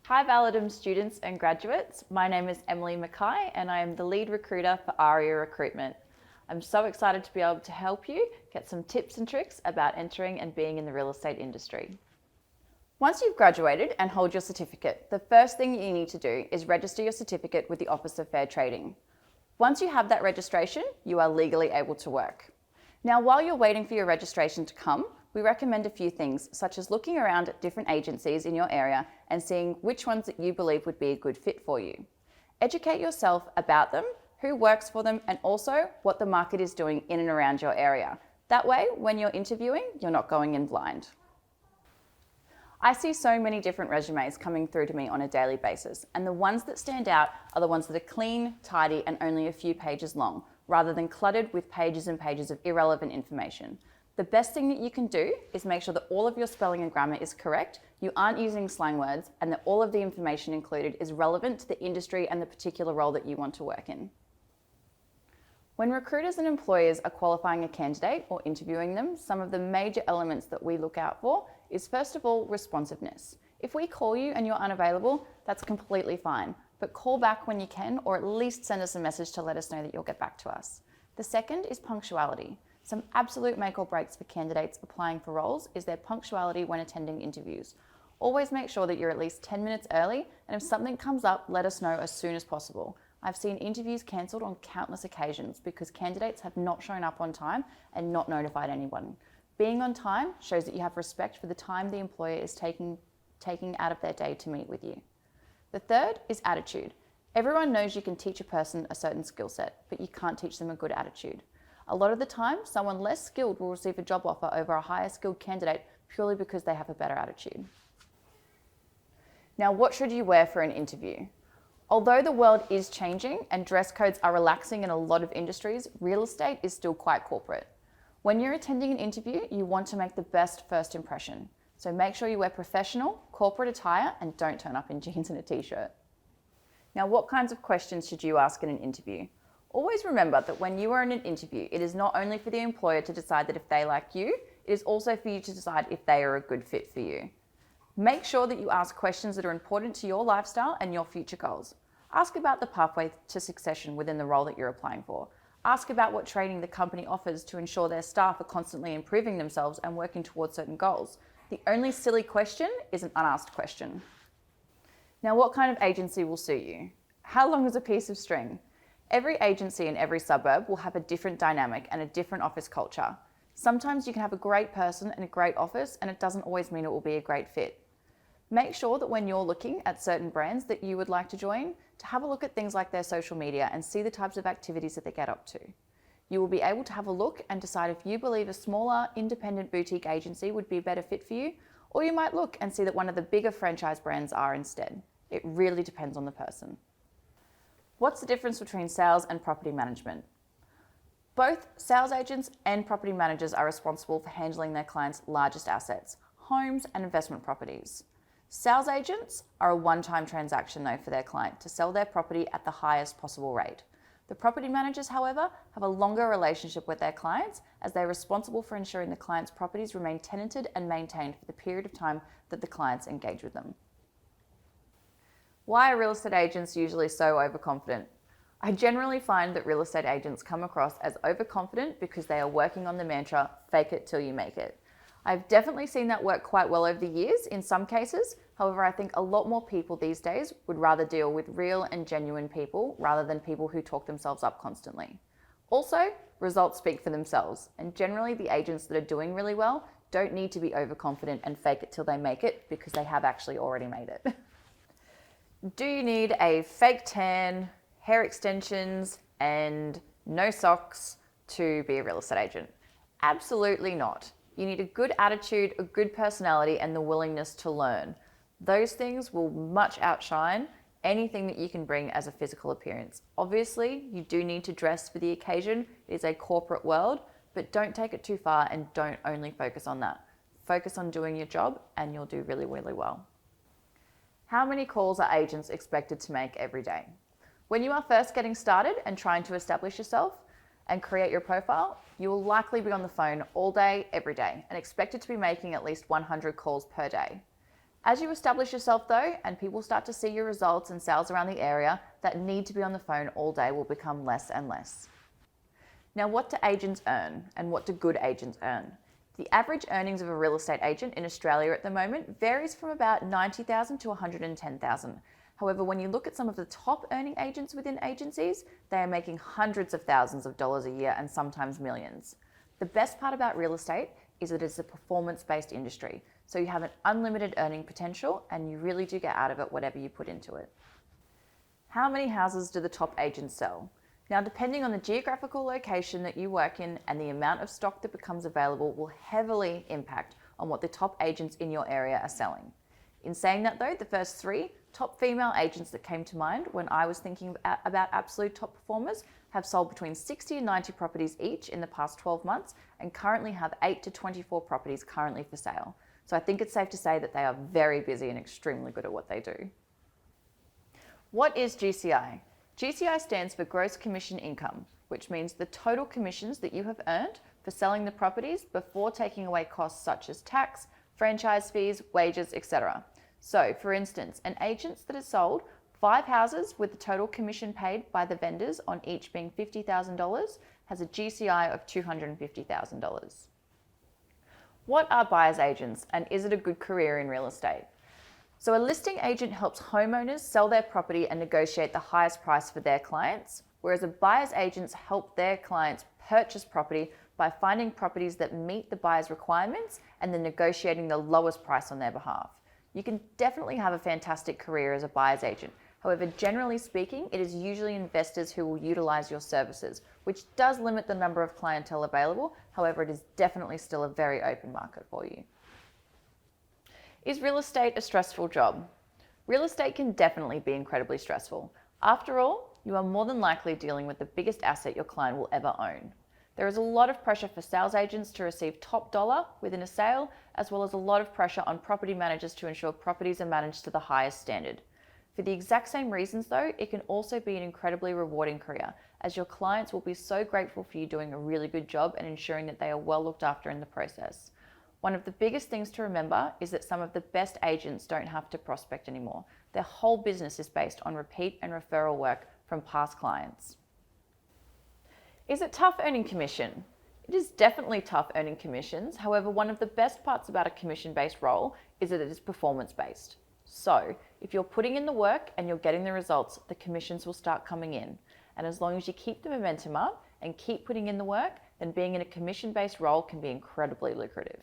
Hi Validum students and graduates, my name is Emily Mackay and I am the lead recruiter for Aria Recruitment. I'm so excited to be able to help you get some tips and tricks about entering and being in the real estate industry. Once you've graduated and hold your certificate, the first thing you need to do is register your certificate with the Office of Fair Trading. Once you have that registration, you are legally able to work. Now, while you're waiting for your registration to come, we recommend a few things, such as looking around at different agencies in your area and seeing which ones that you believe would be a good fit for you. Educate yourself about them, who works for them, and also what the market is doing in and around your area. That way, when you're interviewing, you're not going in blind. I see so many different resumes coming through to me on a daily basis, and the ones that stand out are the ones that are clean, tidy, and only a few pages long, rather than cluttered with pages and pages of irrelevant information. The best thing that you can do is make sure that all of your spelling and grammar is correct, you aren't using slang words, and that all of the information included is relevant to the industry and the particular role that you want to work in. When recruiters and employers are qualifying a candidate or interviewing them, some of the major elements that we look out for is, first of all, responsiveness. If we call you and you're unavailable, that's completely fine, but call back when you can, or at least send us a message to let us know that you'll get back to us. The second is punctuality. Some absolute make or breaks for candidates applying for roles is their punctuality when attending interviews. Always make sure that you're at least 10 minutes early, and if something comes up, let us know as soon as possible. I've seen interviews cancelled on countless occasions because candidates have not shown up on time and not notified anyone. Being on time shows that you have respect for the time the employer is taking out of their day to meet with you. The third is attitude. Everyone knows you can teach a person a certain skill set, but you can't teach them a good attitude. A lot of the time, someone less skilled will receive a job offer over a higher skilled candidate purely because they have a better attitude. Now, what should you wear for an interview? Although the world is changing and dress codes are relaxing in a lot of industries, real estate is still quite corporate. When you're attending an interview, you want to make the best first impression. So make sure you wear professional, corporate attire and don't turn up in jeans and a t-shirt. Now, what kinds of questions should you ask in an interview? Always remember that when you are in an interview, it is not only for the employer to decide that if they like you, it is also for you to decide if they are a good fit for you. Make sure that you ask questions that are important to your lifestyle and your future goals. Ask about the pathway to succession within the role that you're applying for. Ask about what training the company offers to ensure their staff are constantly improving themselves and working towards certain goals. The only silly question is an unasked question. Now, what kind of agency will suit you? How long is a piece of string? Every agency in every suburb will have a different dynamic and a different office culture. Sometimes you can have a great person and a great office, and it doesn't always mean it will be a great fit. Make sure that when you're looking at certain brands that you would like to join, to have a look at things like their social media and see the types of activities that they get up to. You will be able to have a look and decide if you believe a smaller, independent boutique agency would be a better fit for you, or you might look and see that one of the bigger franchise brands are instead. It really depends on the person. What's the difference between sales and property management? Both sales agents and property managers are responsible for handling their clients' largest assets, homes and investment properties. Sales agents are a one-time transaction though for their client to sell their property at the highest possible rate. The property managers, however, have a longer relationship with their clients as they're responsible for ensuring the client's properties remain tenanted and maintained for the period of time that the clients engage with them. Why are real estate agents usually so overconfident? I generally find that real estate agents come across as overconfident because they are working on the mantra, fake it till you make it. I've definitely seen that work quite well over the years in some cases. However, I think a lot more people these days would rather deal with real and genuine people rather than people who talk themselves up constantly. Also, results speak for themselves, and generally the agents that are doing really well don't need to be overconfident and fake it till they make it because they have actually already made it. Do you need a fake tan, hair extensions, and no socks to be a real estate agent? Absolutely not. You need a good attitude, a good personality, and the willingness to learn. Those things will much outshine anything that you can bring as a physical appearance. Obviously, you do need to dress for the occasion. It is a corporate world, but don't take it too far and don't only focus on that. Focus on doing your job and you'll do really, really well. How many calls are agents expected to make every day? When you are first getting started and trying to establish yourself and create your profile, you will likely be on the phone all day, every day, and expected to be making at least 100 calls per day. As you establish yourself though, and people start to see your results and sales around the area, that need to be on the phone all day will become less and less. Now, what do agents earn and what do good agents earn? The average earnings of a real estate agent in Australia at the moment varies from about $90,000 to $110,000. However, when you look at some of the top earning agents within agencies, they are making hundreds of thousands of dollars a year and sometimes millions. The best part about real estate is that it's a performance-based industry. So you have an unlimited earning potential and you really do get out of it whatever you put into it. How many houses do the top agents sell? Now, depending on the geographical location that you work in and the amount of stock that becomes available will heavily impact on what the top agents in your area are selling. In saying that though, the first 3 top female agents that came to mind when I was thinking about absolute top performers have sold between 60 and 90 properties each in the past 12 months and currently have 8 to 24 properties currently for sale. So I think it's safe to say that they are very busy and extremely good at what they do. What is GCI? GCI stands for Gross Commission Income, which means the total commissions that you have earned for selling the properties before taking away costs such as tax, franchise fees, wages, etc. So, for instance, an agent that has sold 5 houses with the total commission paid by the vendors on each being $50,000 has a GCI of $250,000. What are buyer's agents and is it a good career in real estate? So a listing agent helps homeowners sell their property and negotiate the highest price for their clients, whereas a buyer's agents help their clients purchase property by finding properties that meet the buyer's requirements and then negotiating the lowest price on their behalf. You can definitely have a fantastic career as a buyer's agent. However, generally speaking, it is usually investors who will utilize your services, which does limit the number of clientele available. However, it is definitely still a very open market for you. Is real estate a stressful job? Real estate can definitely be incredibly stressful. After all, you are more than likely dealing with the biggest asset your client will ever own. There is a lot of pressure for sales agents to receive top dollar within a sale, as well as a lot of pressure on property managers to ensure properties are managed to the highest standard. For the exact same reasons though, it can also be an incredibly rewarding career, as your clients will be so grateful for you doing a really good job and ensuring that they are well looked after in the process. One of the biggest things to remember is that some of the best agents don't have to prospect anymore. Their whole business is based on repeat and referral work from past clients. Is it tough earning commission? It is definitely tough earning commissions. However, one of the best parts about a commission-based role is that it is performance-based. So if you're putting in the work and you're getting the results, the commissions will start coming in. And as long as you keep the momentum up and keep putting in the work, then being in a commission-based role can be incredibly lucrative.